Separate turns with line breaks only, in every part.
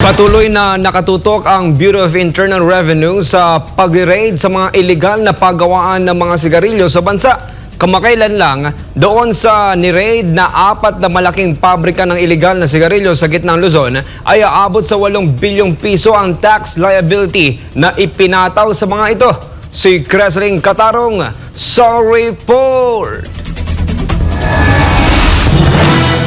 Patuloy na nakatutok ang Bureau of Internal Revenue sa pag-raid sa mga illegal na paggawaan ng mga sigarilyo sa bansa. Kamakailan lang, doon sa ni-raid na 4 na malaking pabrika ng illegal na sigarilyo sa gitnang Luzon ay aabot sa 8 bilyong piso ang tax liability na ipinataw sa mga ito. Si Creslin Catarong sa report.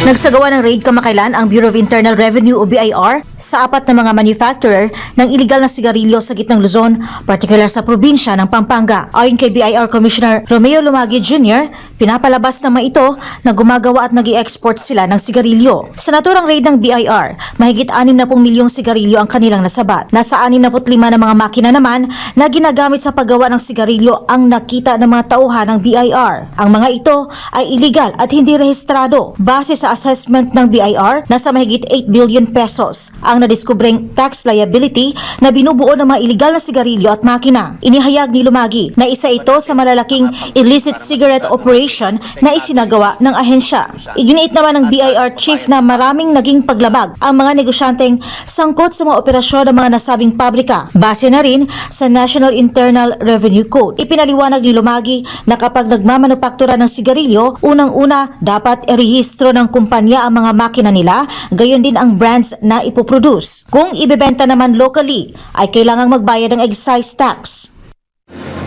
Nagsagawa ng raid kamakailan ang Bureau of Internal Revenue o BIR sa 4 na mga manufacturer ng illegal na sigarilyo sa gitnang Luzon, partikular sa probinsya ng Pampanga. Ayon kay BIR Commissioner Romeo Lumagi Jr., pinapalabas naman ito na gumagawa at nag-i-export sila ng sigarilyo. Sa naturang raid ng BIR, mahigit 60 milyong sigarilyo ang kanilang nasabat. Nasa 65 na mga makina naman na ginagamit sa paggawa ng sigarilyo ang nakita ng mga tauhan ng BIR. Ang mga ito ay illegal at hindi rehistrado. Base sa assessment ng BIR, nasa mahigit 8 billion pesos ang nadiskubreng tax liability na binubuo ng mga illegal na sigarilyo at makina. Inihayag ni Lumagi na isa ito sa malalaking illicit cigarette operation na isinagawa ng ahensya. Iginiit naman ng BIR chief na maraming naging paglabag ang mga negosyanteng sangkot sa mga operasyon ng mga nasabing pabrika. Base na rin sa National Internal Revenue Code. Ipinaliwanag ni Lumagi na kapag nagmamanupaktura ng sigarilyo, unang-una dapat irehistro ng kumpanya ang mga makina nila, gayon din ang brands na ipoproduce. Kung ibebenta naman locally, ay kailangang magbayad ng excise tax.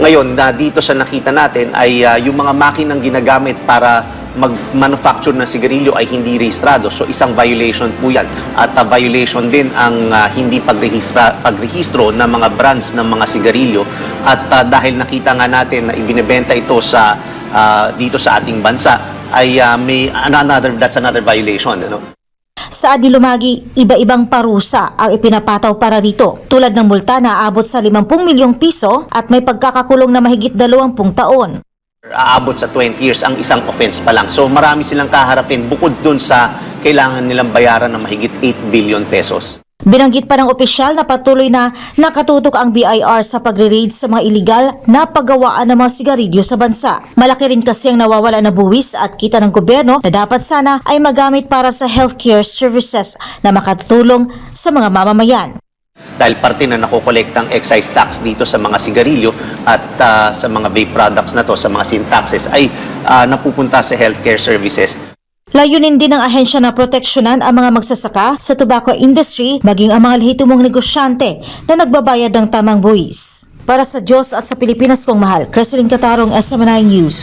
Ngayon, dito sa nakita natin ay yung mga makinang ginagamit para mag-manufacture ng sigarilyo ay hindi rehistrado. So isang violation po yan. At violation din ang hindi pagrehistro ng mga brands ng mga sigarilyo. At dahil nakita nga natin na ibinebenta ito sa dito sa ating bansa, ay that's another violation.
Sa ni Lumagi, iba-ibang parusa ang ipinapataw para rito, tulad ng multa na aabot sa 50 milyong piso at may pagkakakulong na mahigit 20 taon.
Aabot sa 20 years ang isang offense pa lang. So marami silang kaharapin bukod dun sa kailangan nilang bayaran ng mahigit 8 billion pesos.
Binanggit pa ng opisyal na patuloy na nakatutok ang BIR sa pagre-raid sa mga iligal na paggawaan ng mga sigarilyo sa bansa. Malaki rin kasi ang nawawala na buwis at kita ng gobyerno na dapat sana ay magamit para sa healthcare services na makatutulong sa mga mamamayan.
Dahil parte na nakokolektang excise tax dito sa mga sigarilyo at sa mga vape products na to, sa mga sin taxes ay napupunta sa healthcare services.
Layunin din ng ahensya na proteksyonan ang mga magsasaka sa tobacco industry maging ang mga lehitimong negosyante na nagbabayad ng tamang buwis. Para sa Diyos at sa Pilipinas kong mahal, Creslin Catarong, SM9 News.